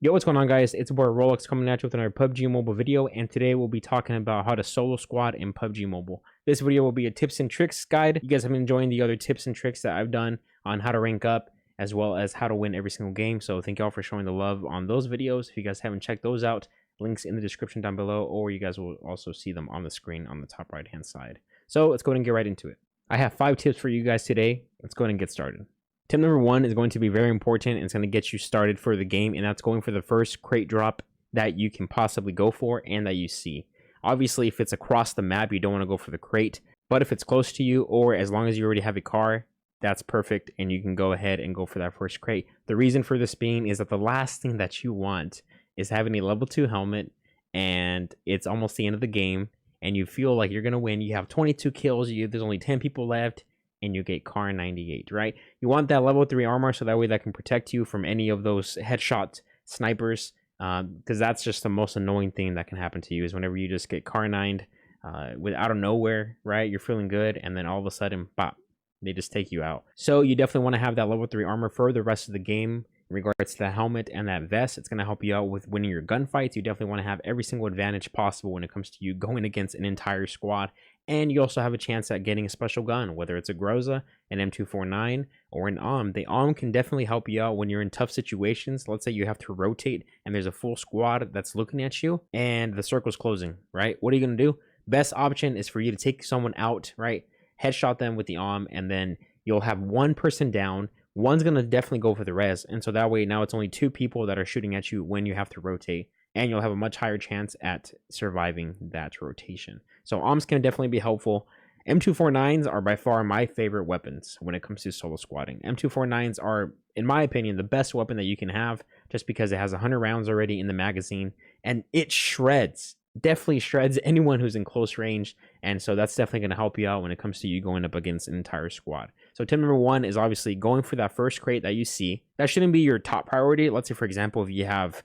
Yo, what's going on, guys? It's boy Rolex coming at you with another PUBG Mobile video, and today we'll be talking about how to solo squad in PUBG Mobile. This video will be a tips and tricks guide. You guys have been enjoying the other tips and tricks that I've done on how to rank up, as well as how to win every single game. So thank y'all for showing the love on those videos. If you guys haven't checked those out, links in the description down below, or you guys will also see them on the screen on the top right hand side. So let's go ahead and get right into it. I have 5 tips for you guys today. Let's go ahead and get started. Tip number 1 is going to be very important, and it's going to get you started for the game, and that's going for the first crate drop that you can possibly go for and that you see. Obviously, if it's across the map, you don't want to go for the crate, but if it's close to you, or as long as you already have a car, that's perfect, and you can go ahead and go for that first crate. The reason for this being is that the last thing that you want is having a level 2 helmet, and it's almost the end of the game, and you feel like you're going to win. You have 22 kills, there's only 10 people left, and you get car 98, right? You want that level 3 armor so that way that can protect you from any of those headshot snipers, because that's just the most annoying thing that can happen to you is whenever you just get car 9'd out of nowhere, right? You're feeling good, and then all of a sudden, pop, they just take you out. So you definitely want to have that level 3 armor for the rest of the game. In regards to the helmet and that vest, it's going to help you out with winning your gunfights. You definitely want to have every single advantage possible when it comes to you going against an entire squad. And you also have a chance at getting a special gun, whether it's a Groza, an M249, or an AUM. The AUM can definitely help you out when you're in tough situations. Let's say you have to rotate and there's a full squad that's looking at you and the circle's closing, right? What are you going to do? Best option is for you to take someone out, right? Headshot them with the AUM, and then you'll have one person down. One's going to definitely go for the res, and so that way now it's only 2 people that are shooting at you when you have to rotate, and you'll have a much higher chance at surviving that rotation. So AUMs can definitely be helpful. M249s are by far my favorite weapons when it comes to solo squatting. M249s are, in my opinion, the best weapon that you can have, just because it has 100 rounds already in the magazine, and it shreds. Definitely shreds anyone who's in close range, and so that's definitely going to help you out when it comes to you going up against an entire squad. So tip number 1 is obviously going for that first crate that you see. That shouldn't be your top priority. Let's say, for example, if you have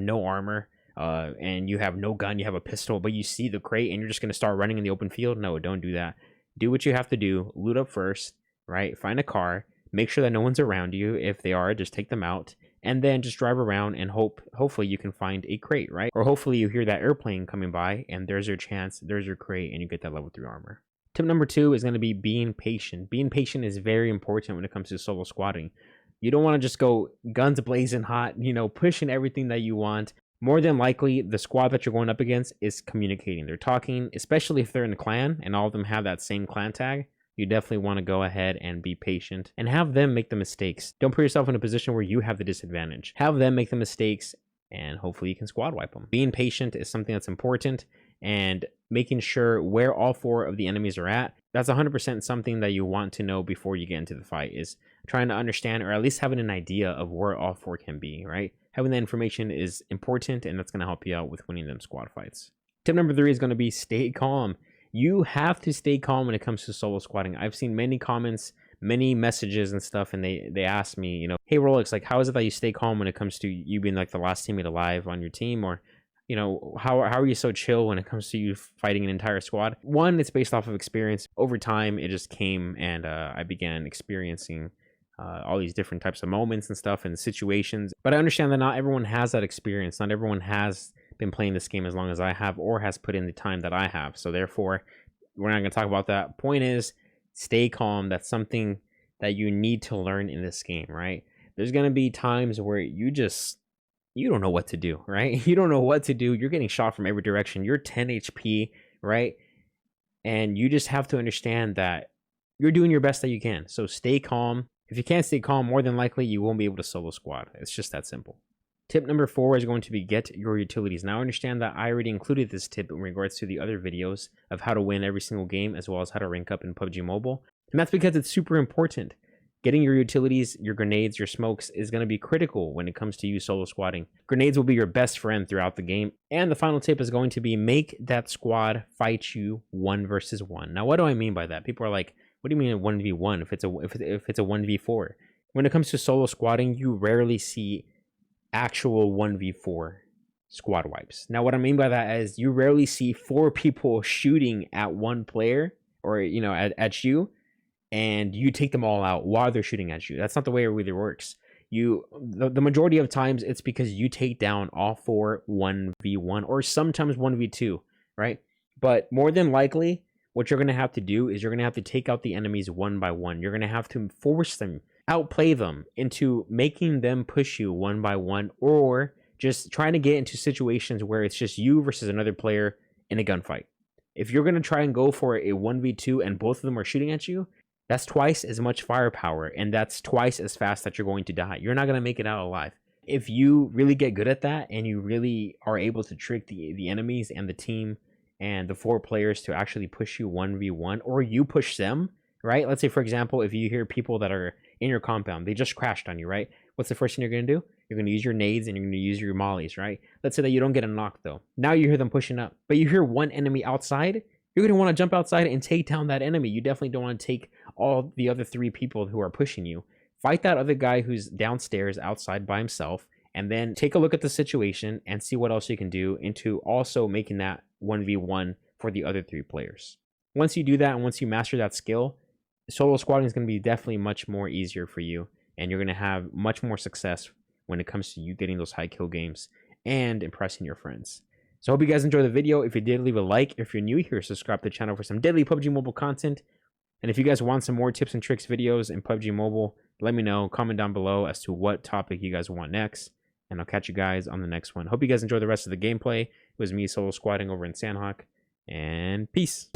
no armor and you have no gun, you have a pistol, but you see the crate and you're just going to start running in the open field. No, don't do that. Do what you have to do. Loot up first, right? Find a car. Make sure that no one's around you. If they are, just take them out. And then just drive around and hopefully you can find a crate, right? Or hopefully you hear that airplane coming by and there's your chance, there's your crate, and you get that level 3 armor. Tip number 2 is going to be being patient. Being patient is very important when it comes to solo squatting. You don't want to just go guns blazing hot, pushing everything that you want. More than likely, the squad that you're going up against is communicating. They're talking, especially if they're in a clan and all of them have that same clan tag. You definitely want to go ahead and be patient and have them make the mistakes. Don't put yourself in a position where you have the disadvantage. Have them make the mistakes and hopefully you can squad wipe them. Being patient is something that's important, and making sure where all 4 of the enemies are at, that's 100% something that you want to know before you get into the fight, is trying to understand or at least having an idea of where all 4 can be, right? Having that information is important, and that's going to help you out with winning them squad fights. Tip number 3 is going to be stay calm. You have to stay calm when it comes to solo squatting. I've seen many comments, many messages and stuff, and they ask me, hey Rolex, like, how is it that you stay calm when it comes to you being like the last teammate alive on your team? Or how are you so chill when it comes to you fighting an entire squad? One, it's based off of experience. Over time, it just came, and I began experiencing all these different types of moments and stuff and situations. But I understand that not everyone has that experience. Not everyone has been playing this game as long as I have, or has put in the time that I have. So therefore, we're not going to talk about that. Point is, stay calm. That's something that you need to learn in this game, right? There's going to be times where you don't know what to do, right? You don't know what to do. You're getting shot from every direction. You're 10 HP, right? And you just have to understand that you're doing your best that you can. So stay calm. If you can't stay calm, more than likely you won't be able to solo squad. It's just that simple. Tip number 4 is going to be get your utilities. Now, I understand that I already included this tip in regards to the other videos of how to win every single game, as well as how to rank up in PUBG Mobile. And that's because it's super important. Getting your utilities, your grenades, your smokes is going to be critical when it comes to you solo squatting. Grenades will be your best friend throughout the game. And the final tip is going to be make that squad fight you 1 versus 1. Now, what do I mean by that? People are like, what do you mean a 1v1 if it's a 1v4? When it comes to solo squatting, you rarely see actual 1v4 squad wipes. Now, what I mean by that is you rarely see 4 people shooting at one player, or at you, and you take them all out while they're shooting at you. That's not the way it really works. The majority of times it's because you take down all 4 1v1 or sometimes 1v2, right? But more than likely, what you're going to have to do is you're going to have to take out the enemies one by one. You're going to have to force them, outplay them into making them push you one by one, or just trying to get into situations where it's just you versus another player in a gunfight. If you're going to try and go for a 1v2 and both of them are shooting at you, that's twice as much firepower, and that's twice as fast that you're going to die. You're not going to make it out alive. If you really get good at that and you really are able to trick the enemies and the team and the 4 players to actually push you 1v1, or you push them, right? Let's say, for example, if you hear people that are in your compound, they just crashed on you, right? What's the first thing you're going to do? You're going to use your nades and you're going to use your mollies, right? Let's say that you don't get a knock, though. Now you hear them pushing up, but you hear one enemy outside. You're going to want to jump outside and take down that enemy. You definitely don't want to take all the other 3 people who are pushing you. Fight that other guy who's downstairs outside by himself, and then take a look at the situation and see what else you can do into also making that 1v1 for the other 3 players. Once you do that and once you master that skill, solo squatting is going to be definitely much more easier for you, and you're going to have much more success when it comes to you getting those high kill games and impressing your friends. So I hope you guys enjoyed the video. If you did, leave a like. If you're new here, subscribe to the channel for some deadly PUBG Mobile content. And if you guys want some more tips and tricks videos in PUBG Mobile, let me know. Comment down below as to what topic you guys want next. And I'll catch you guys on the next one. Hope you guys enjoy the rest of the gameplay. It was me solo squatting over in Sandhawk. And peace.